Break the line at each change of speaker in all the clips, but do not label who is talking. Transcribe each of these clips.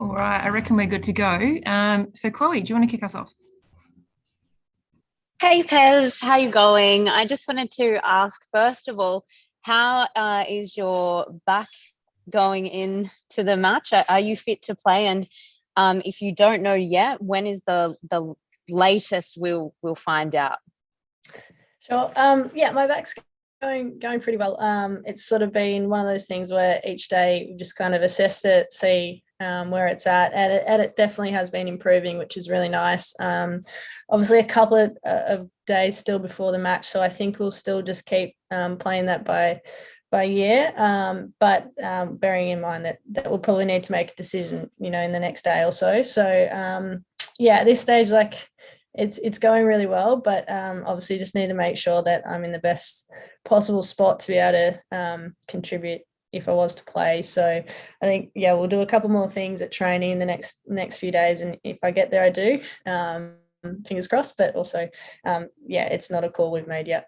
All right, I reckon we're good to go. So Chloe, do you want to kick us off?
Hey Pez, how you going? I just wanted to ask, first of all, how is your back going into the match? Are you fit to play? And if you don't know yet, when is the latest we'll find out?
Sure. Yeah, my back's going pretty well. It's sort of been one of those things where each day we just kind of assessed it, see where it's at, and it definitely has been improving, which is really nice. Obviously, a couple of days still before the match, so I think we'll still just keep playing that by year. But bearing in mind that we'll probably need to make a decision, in the next day or so. So yeah, at this stage, like it's going really well, but obviously just need to make sure that I'm in the best possible spot to be able to contribute if I was to play. So I think, yeah, we'll do a couple more things at training in the next few days, and if I get there, I do. Fingers crossed, but also, yeah, it's not a call we've made yet.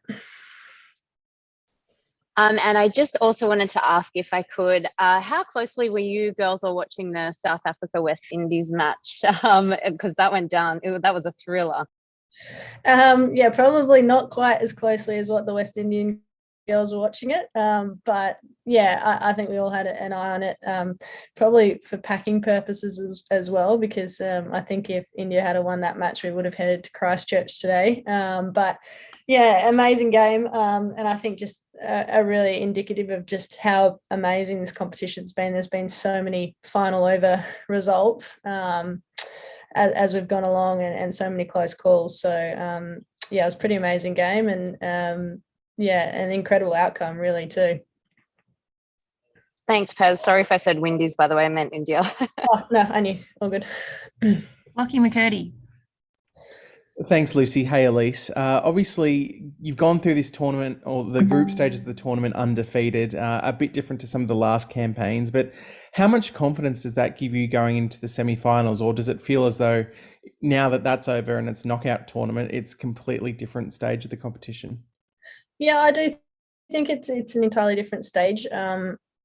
And I just also wanted to ask if I could, how closely were you girls all watching the South Africa West Indies match? Because that went down, that was a thriller.
Yeah, probably not quite as closely as what the West Indian girls were watching it. But yeah, I think we all had an eye on it, probably for packing purposes as well, because I think if India had won that match, we would have headed to Christchurch today. But yeah, amazing game. And I think just a really indicative of just how amazing this competition's been. There's been so many final over results as we've gone along, and so many close calls. So yeah, it was a pretty amazing game, and yeah, an incredible outcome really too.
Thanks, Pez. Sorry if I said Windies, by the way, I meant India.
Oh, no, I knew. All good.
Lucky McCurdy.
Thanks, Lucy. Hey, Ellyse. Obviously, you've gone through this tournament or the group stages of the tournament undefeated, a bit different to some of the last campaigns. But how much confidence does that give you going into the semi-finals, or does it feel as though now that that's over and it's knockout tournament, it's completely different stage of the competition?
Yeah, I do think it's an entirely different stage.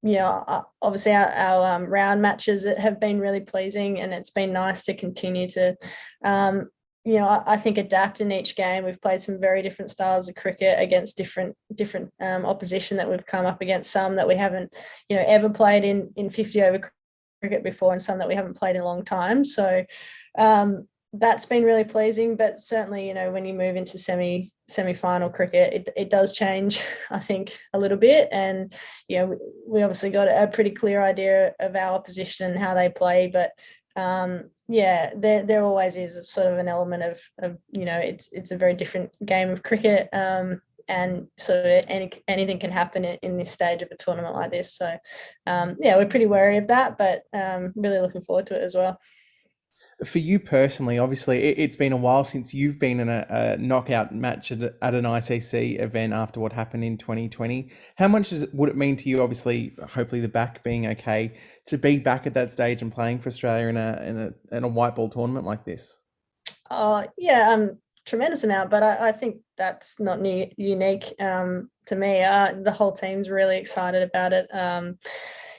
Yeah, obviously our round matches have been really pleasing, and it's been nice to continue to I think adapt in each game. We've played some very different styles of cricket against different opposition that we've come up against, some that we haven't ever played in 50 over cricket before, and some that we haven't played in a long time. So that's been really pleasing. But certainly, when you move into semi-final cricket, it does change, I think, a little bit. And we obviously got a pretty clear idea of our opposition and how they play, but yeah, there always is sort of an element of it's a very different game of cricket, and sort of anything can happen in this stage of a tournament like this. So yeah, we're pretty wary of that, but really looking forward to it as well.
For you personally, obviously, it's been a while since you've been in a knockout match at an ICC event after what happened in 2020. How much would it mean to you, obviously, hopefully the back being okay, to be back at that stage and playing for Australia in a white ball tournament like this?
Yeah, tremendous amount, but I think that's not unique to me. The whole team's really excited about it.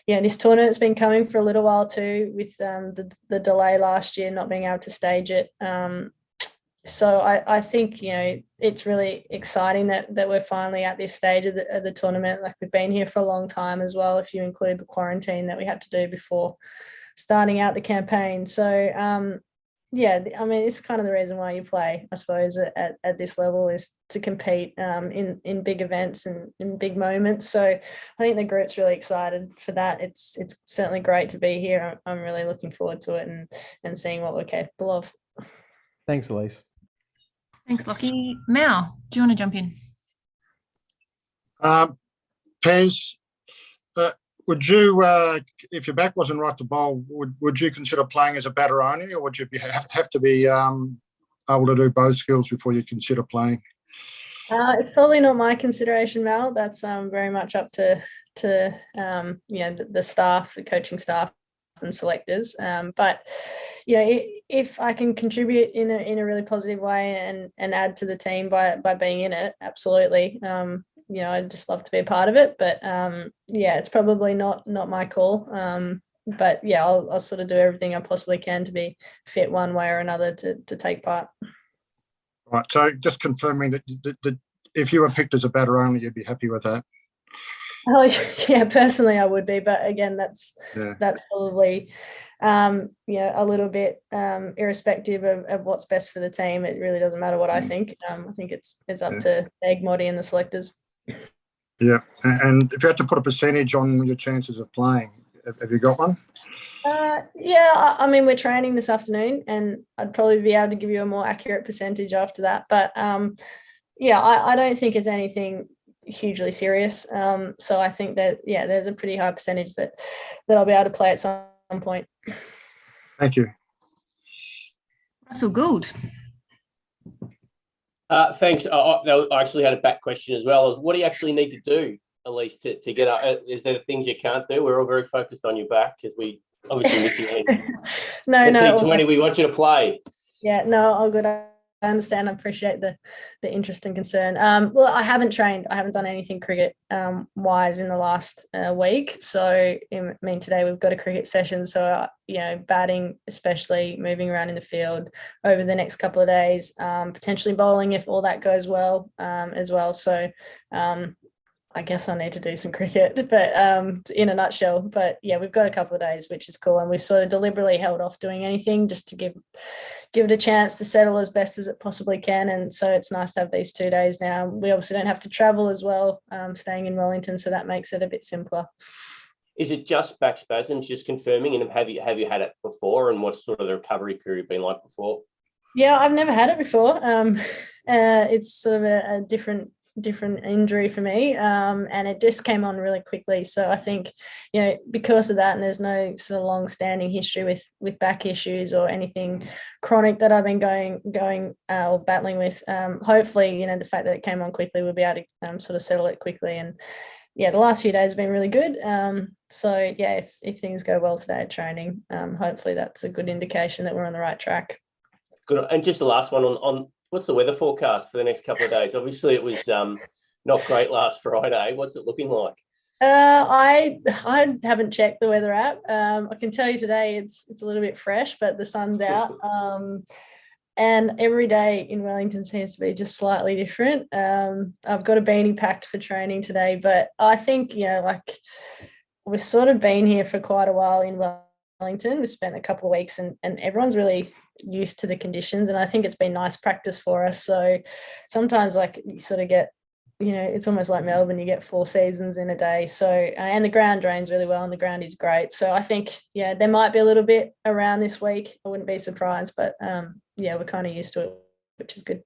Yeah, this tournament's been coming for a little while too, with the delay last year, not being able to stage it. So I think it's really exciting that we're finally at this stage of the tournament. Like, we've been here for a long time as well, if you include the quarantine that we had to do before starting out the campaign. So yeah, I mean, it's kind of the reason why you play, I suppose, at this level, is to compete in big events and in big moments. So I think the group's really excited for that. It's certainly great to be here. I'm really looking forward to it, and seeing what we're capable of.
Thanks, Ellyse.
Thanks, Lockie. Mal, do you want to jump in?
Pez, would you, if your back wasn't right to bowl, would you consider playing as a batter only, or would you have to be able to do both skills before you consider playing?
It's probably not my consideration, Mal. That's very much up to the staff, the coaching staff and selectors. But if I can contribute in a really positive way and add to the team by being in it, absolutely. I'd just love to be a part of it. But yeah, it's probably not my call. but yeah, I'll sort of do everything I possibly can to be fit one way or another to take part.
Right. So just confirming that if you were picked as a batter only, you'd be happy with that.
Oh yeah, personally I would be, but again, that's probably a little bit irrespective of what's best for the team. It really doesn't matter what I think. I think it's up to Egg Moddy and the selectors.
Yeah, and if you had to put a percentage on your chances of playing, have you got one?
Yeah, I mean, we're training this afternoon, and I'd probably be able to give you a more accurate percentage after that. But yeah, I don't think it's anything hugely serious. So I think that there's a pretty high percentage that I'll be able to play at some point.
Thank you.
Russell Gould.
Thanks. I actually had a back question as well. What do you actually need to do, Ellyse, to get up? Is there things you can't do? We're all very focused on your back because we obviously missing it.
No.
T20, we want you to play.
Yeah, no, all good. I understand. I appreciate the interest and concern. Well, I haven't trained. I haven't done anything cricket wise in the last week. So, I mean, today we've got a cricket session. So, batting, especially moving around in the field over the next couple of days, potentially bowling if all that goes well as well. So, I guess I need to do some cricket, but in a nutshell. But yeah, we've got a couple of days, which is cool, and we've sort of deliberately held off doing anything just to give it a chance to settle as best as it possibly can. And so it's nice to have these 2 days now. We obviously don't have to travel as well, staying in Wellington, so that makes it a bit simpler. Is
it just back spasms? Just confirming, and have you had it before? And what's sort of the recovery period been like before? Yeah, I've never had it before. It's sort of a different injury for me, and it just came on really quickly. So I think, because of that, and there's no sort of long-standing history with back issues or anything chronic that I've been going or battling with. Hopefully, the fact that it came on quickly, we'll be able to sort of settle it quickly. And yeah, the last few days have been really good. So yeah, if things go well today at training, hopefully that's a good indication that we're on the right track. Good. And just the last one on what's the weather forecast for the next couple of days? Obviously, it was not great last Friday. What's it looking like? I haven't checked the weather app. I can tell you today it's a little bit fresh, but the sun's out. And every day in Wellington seems to be just slightly different. I've got a beanie packed for training today, but I think, we've sort of been here for quite a while in Wellington. We spent a couple of weeks and everyone's really used to the conditions, and I think it's been nice practice for us. So sometimes you sort of get, it's almost like Melbourne, you get 4 seasons in a day. So and the ground drains really well and the ground is great. So I think there might be a little bit around this week. I wouldn't be surprised, but we're kind of used to it, which is good.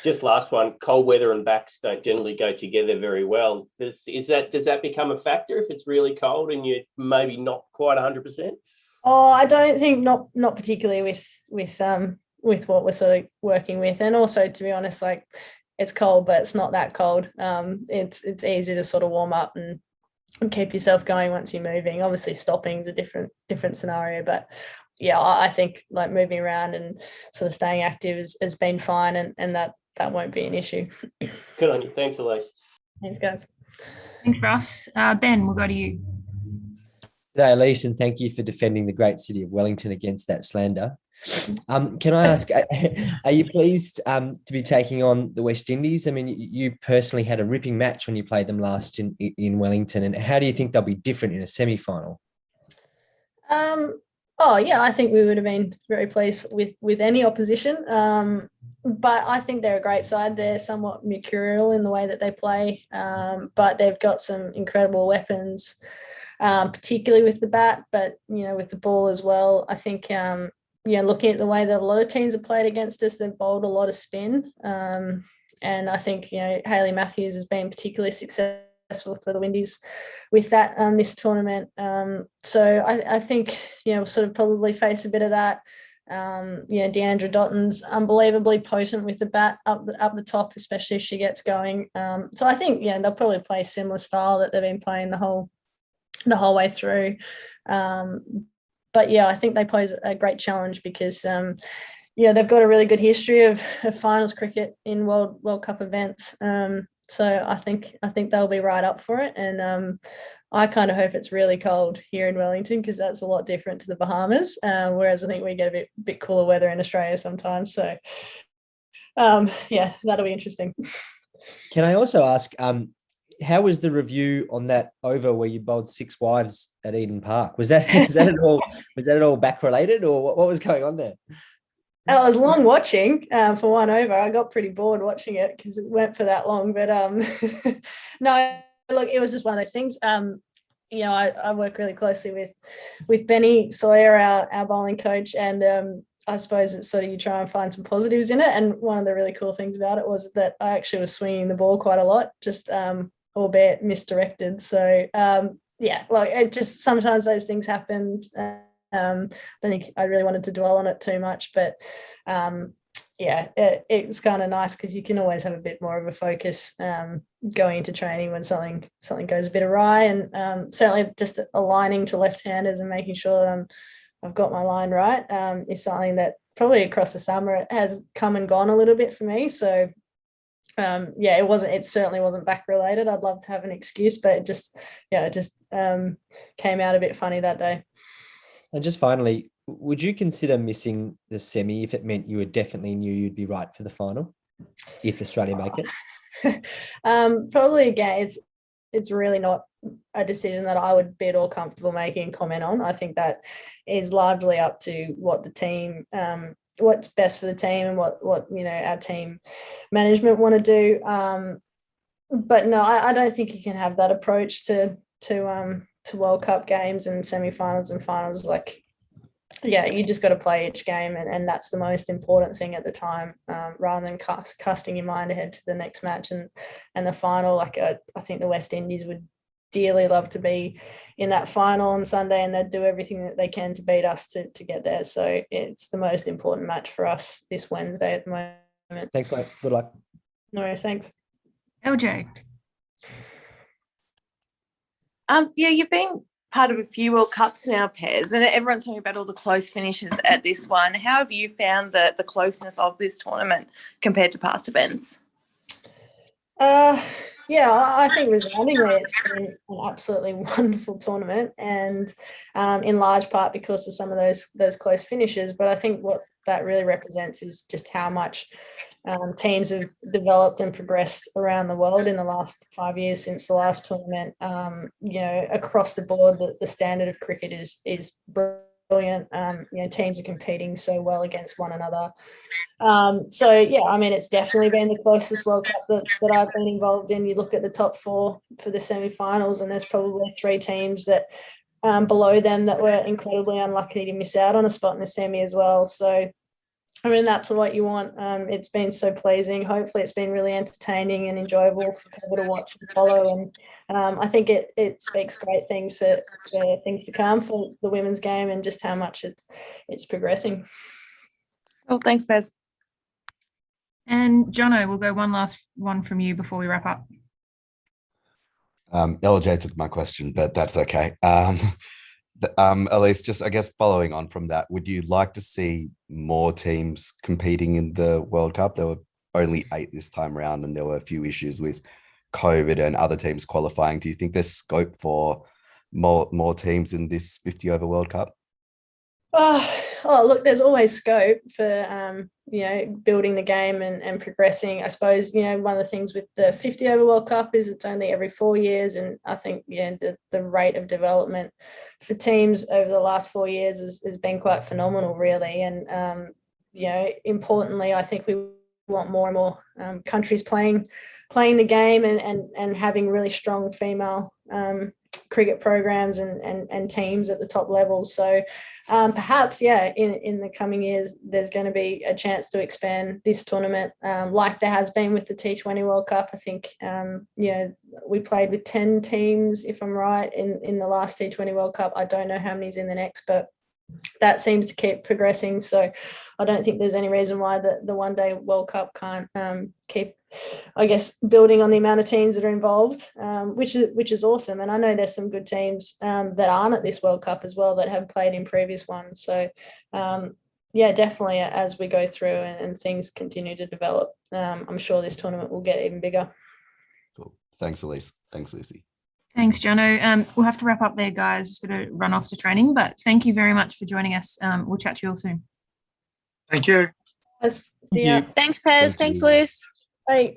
Just last one, cold weather and backs don't generally go together very well. Does that become a factor if it's really cold and you're maybe not quite 100%? Oh, I don't think not particularly with what we're sort of working with. And also, to be honest, it's cold, but it's not that cold. It's easy to sort of warm up and keep yourself going once you're moving. Obviously, stopping is a different scenario, but yeah, I think moving around and sort of staying active has been fine, and that won't be an issue. Good on you. Thanks, Ellyse. Thanks, guys.
Thanks, Russ. Ben, we'll go to you.
G'day, Ellyse, and thank you for defending the great city of Wellington against that slander. Can I ask, are you pleased to be taking on the West Indies? I mean, you personally had a ripping match when you played them last in Wellington, and how do you think they'll be different in a semi-final?
I think we would have been very pleased with any opposition. But I think they're a great side. They're somewhat mercurial in the way that they play, but they've got some incredible weapons, particularly with the bat, but, with the ball as well. I think, looking at the way that a lot of teams have played against us, they've bowled a lot of spin. And I think, Hayley Matthews has been particularly successful for the Windies with that this tournament. So I think, we'll sort of probably face a bit of that. Deandra Dotton's unbelievably potent with the bat up the top, especially if she gets going. So I think, they'll probably play a similar style that they've been playing the whole way through. But I think they pose a great challenge because they've got a really good history of finals cricket in World Cup events. So I think they'll be right up for it, and I kind of hope it's really cold here in Wellington, because that's a lot different to the Bahamas, whereas I think we get a bit cooler weather in Australia sometimes. So yeah, that'll be interesting.
Can I also ask, how was the review on that over where you bowled 6 wides at Eden Park? Was that at all back related, or what was going on there?
I was long watching for 1 over. I got pretty bored watching it because it went for that long. But no, look, it was just one of those things. I work really closely with Benny Sawyer, our bowling coach, and I suppose it's sort of you try and find some positives in it. And one of the really cool things about it was that I actually was swinging the ball quite a lot, just albeit misdirected. So yeah, like it just sometimes those things happened. I don't think I really wanted to dwell on it too much, but yeah, it's kind of nice because you can always have a bit more of a focus going into training when something goes a bit awry, and certainly just aligning to left-handers and making sure I've got my line right is something that probably across the summer it has come and gone a little bit for me. So yeah, it certainly wasn't back related. I'd love to have an excuse, but it just came out a bit funny that day.
And just finally, would you consider missing the semi if it meant you definitely knew you'd be right for the final, if Australia make it?
Probably, again, it's really not a decision that I would be at all comfortable making and comment on. I think that is largely up to what the team, what's best for the team, and what our team management want to do. But no, I don't think you can have that approach to World Cup games and semi-finals and finals. Like, yeah, you just got to play each game, and that's the most important thing at the time, rather than casting your mind ahead to the next match and the final. Like I think the West Indies would dearly love to be in that final on Sunday, and they'd do everything that they can to beat us to get there. So it's the most important match for us this Wednesday at the moment.
Thanks, mate. Good luck.
No worries, thanks.
LJ.
Yeah, you've been part of a few World Cups now, Pez, and everyone's talking about all the close finishes at this one. How have you found the closeness of this tournament compared to past events?
Yeah, I think resoundingly it's been an absolutely wonderful tournament, and in large part because of some of those close finishes. But I think what that really represents is just how much teams have developed and progressed around the world in the last 5 years since the last tournament. Across the board, the standard of cricket is brilliant. Teams are competing so well against one another. So yeah, I mean, it's definitely been the closest World Cup that I've been involved in. You look at the top 4 for the semi-finals, and there's probably 3 teams that below them that were incredibly unlucky to miss out on a spot in the semi as well. So I mean, that's what you want. It's been so pleasing. Hopefully it's been really entertaining and enjoyable for people to watch and follow. And I think it speaks great things for things to come for the women's game, and just how much it's progressing.
Well, thanks, Bez.
And Jono, we'll go one last one from you before we wrap up.
LJ took my question, but that's okay. Ellyse, just I guess following on from that, would you like to see more teams competing in the World Cup? There were only 8 this time around, and there were a few issues with COVID and other teams qualifying. Do you think there's scope for more teams in this 50 over World Cup?
Look, there's always scope for building the game and progressing. I suppose one of the things with the 50 over World Cup is it's only every 4 years, and I think the rate of development for teams over the last 4 years has been quite phenomenal, really. And importantly, I think we want more and more countries playing the game and having really strong female cricket programs and teams at the top levels. So perhaps, in the coming years, there's going to be a chance to expand this tournament like there has been with the T20 World Cup. I think, we played with 10 teams, if I'm right, in the last T20 World Cup. I don't know how many's in the next, but that seems to keep progressing. So I don't think there's any reason why the one-day World Cup can't keep, I guess, building on the amount of teams that are involved, which is awesome. And I know there's some good teams that aren't at this World Cup as well that have played in previous ones. So definitely as we go through and things continue to develop, I'm sure this tournament will get even bigger.
Cool. Thanks, Ellyse. Thanks, Lucy.
Thanks, Jono. We'll have to wrap up there, guys. Just going to run off to training, but thank you very much for joining us. We'll chat to you all soon.
Thank you.
See ya.
Thanks, Pez.
Thank
Thanks,
you.
Luce.
Bye.